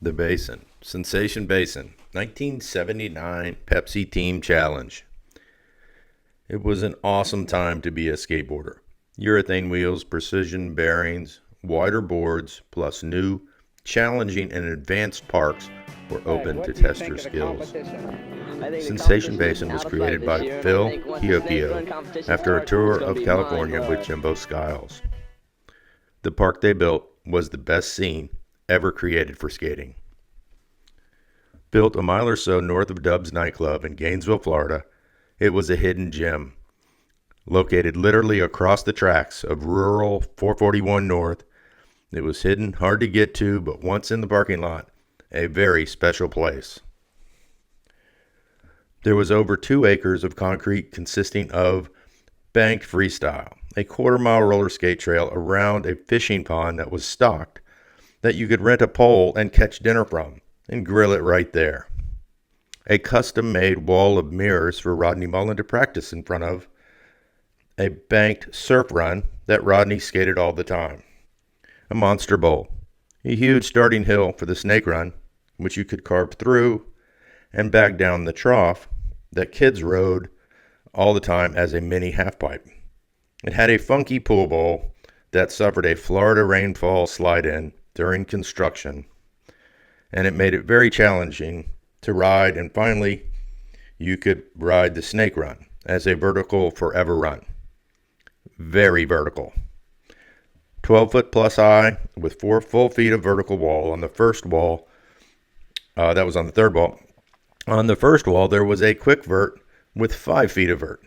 The Basin, Sensation Basin, 1979 Pepsi Team Challenge. It was an awesome time to be a skateboarder. Urethane wheels, precision bearings, wider boards, plus new, challenging, and advanced parks were open to test your skills. Sensation Basin was created by Phil Kiokio after a tour of California with Jimbo Skiles. The park they built was the best scene ever created for skating. Built a mile or so north of Dub's nightclub in Gainesville, Florida, it was a hidden gem. Located literally across the tracks of rural 441 North, it was hidden, hard to get to, but once in the parking lot, a very special place. There was over 2 acres of concrete consisting of banked freestyle, a quarter-mile roller skate trail around a fishing pond that was stocked, that you could rent a pole and catch dinner from and grill it right there. A custom-made wall of mirrors for Rodney Mullen to practice in front of. A banked surf run that Rodney skated all the time. A monster bowl. A huge starting hill for the snake run, which you could carve through and back down the trough that kids rode all the time as a mini halfpipe. It had a funky pool bowl that suffered a Florida rainfall slide-in during construction, and it made it very challenging to ride, and finally you could ride the snake run as a vertical forever run. Very vertical. 12 foot plus high with 4 full feet of vertical wall. On the first wall, that was on the third wall. On the first wall there was a quick vert with 5 feet of vert.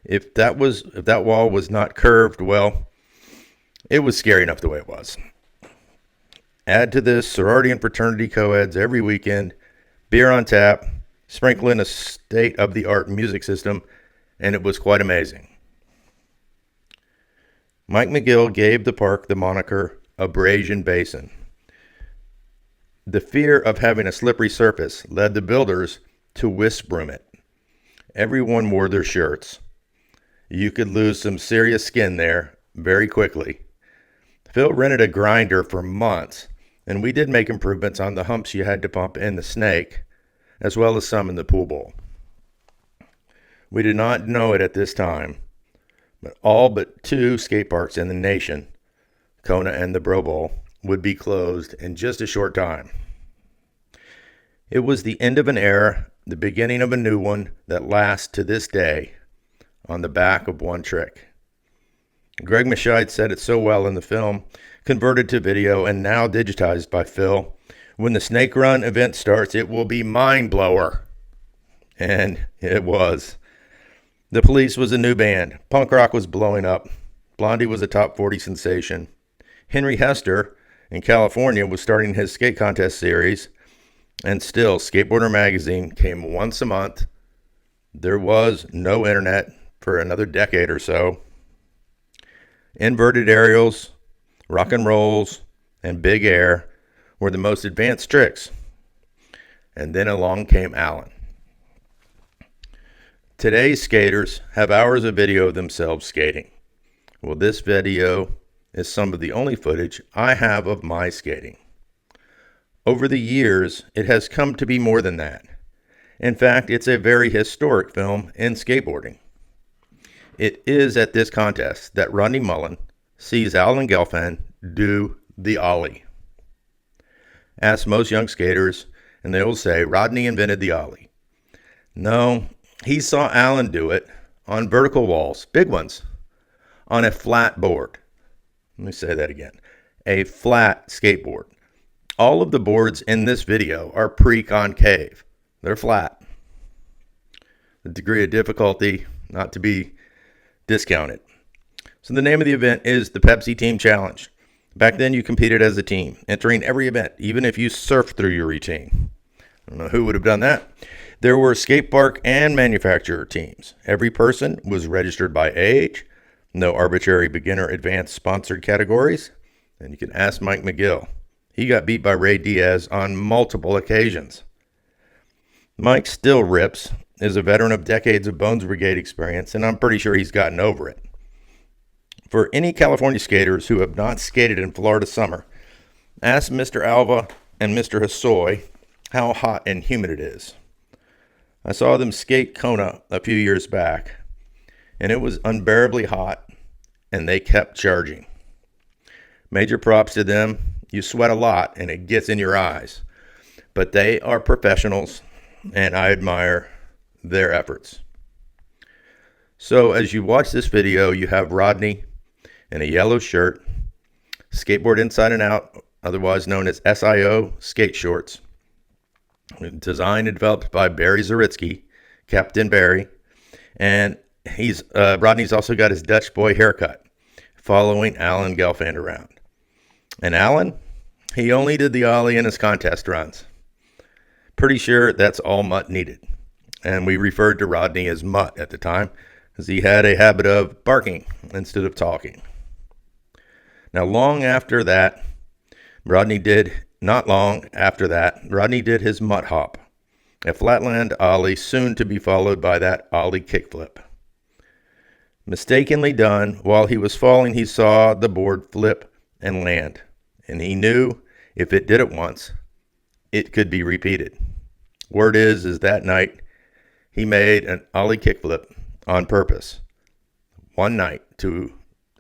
If that wall was not curved, well, it was scary enough the way it was. Add to this sorority and fraternity co-eds every weekend, beer on tap, sprinkle in a state-of-the-art music system, and it was quite amazing. Mike McGill gave the park the moniker Abrasion Basin. The fear of having a slippery surface led the builders to whisk broom it. Everyone wore their shirts. You could lose some serious skin there very quickly. Phil rented a grinder for months, and we did make improvements on the humps you had to pump in the snake, as well as some in the pool bowl. We did not know it at this time, but all but 2 skate parks in the nation, Kona and the Bro Bowl, would be closed in just a short time. It was the end of an era, the beginning of a new one that lasts to this day on the back of one trick. Greg Michaud said it so well in the film, converted to video and now digitized by Phil. When the snake run event starts, it will be mind blower. And it was. The Police was a new band. Punk rock was blowing up. Blondie was a top 40 sensation. Henry Hester in California was starting his skate contest series. And still, Skateboarder magazine came once a month. There was no internet for another decade or so. Inverted aerials, rock and rolls, and big air were the most advanced tricks. And then along came Alan. Today's skaters have hours of video of themselves skating. Well, this video is some of the only footage I have of my skating. Over the years, it has come to be more than that. In fact, it's a very historic film in skateboarding. It is at this contest that Ronnie Mullen sees Alan Gelfand do the ollie. Ask most young skaters, and they will say Rodney invented the ollie. No, he saw Alan do it on vertical walls, big ones, on a flat board. Let me say that again. A flat skateboard. All of the boards in this video are pre-concave. They're flat. The degree of difficulty not to be discounted. So the name of the event is the Pepsi Team Challenge. Back then you competed as a team, entering every event, even if you surfed through your routine. I don't know who would have done that. There were skate park and manufacturer teams. Every person was registered by age. No arbitrary beginner advanced sponsored categories. And you can ask Mike McGill. He got beat by Ray Diaz on multiple occasions. Mike still rips, is a veteran of decades of Bones Brigade experience, and I'm pretty sure he's gotten over it. For any California skaters who have not skated in Florida summer, ask Mr. Alva and Mr. Hosoi how hot and humid it is. I saw them skate Kona a few years back, and it was unbearably hot, and they kept charging. Major props to them. You sweat a lot, and it gets in your eyes. But they are professionals, and I admire their efforts. So as you watch this video, you have Rodney in a yellow shirt, skateboard inside and out, otherwise known as SIO skate shorts, designed and developed by Barry Zaritsky, Captain Barry, and Rodney's also got his Dutch boy haircut, following Alan Gelfand around. And Alan, he only did the ollie in his contest runs. Pretty sure that's all Mutt needed. And we referred to Rodney as Mutt at the time, because he had a habit of barking instead of talking. Now, not long after that, Rodney did his Mutt hop, a flatland ollie soon to be followed by that ollie kickflip. Mistakenly done, while he was falling, he saw the board flip and land, and he knew if it did it once, it could be repeated. Word is that night he made an ollie kickflip on purpose, one night, to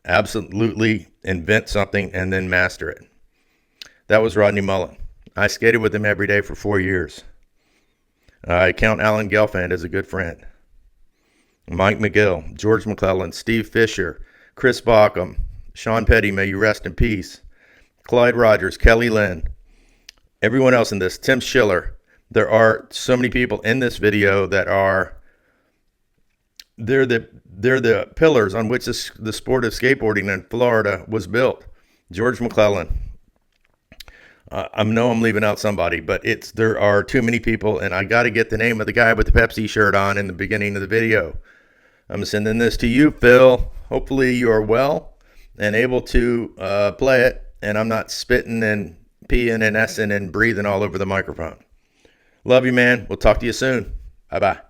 absolutely invent something and then master it. That was Rodney Mullen. I skated with him every day for 4 years. I count Alan Gelfand as a good friend. Mike McGill, George McClellan, Steve Fisher, Chris Bauckham, Sean Petty, may you rest in peace, Clyde Rodgers, Kelly Lynn, everyone else in this, Tim Schiller. There are so many people in this video that they're the pillars on which the sport of skateboarding in Florida was built. George McClellan. I know I'm leaving out somebody, but there are too many people, and I got to get the name of the guy with the Pepsi shirt on in the beginning of the video. I'm sending this to you, Phil. Hopefully you are well and able to play it, and I'm not spitting and peeing and essing and breathing all over the microphone. Love you, man. We'll talk to you soon. Bye-bye.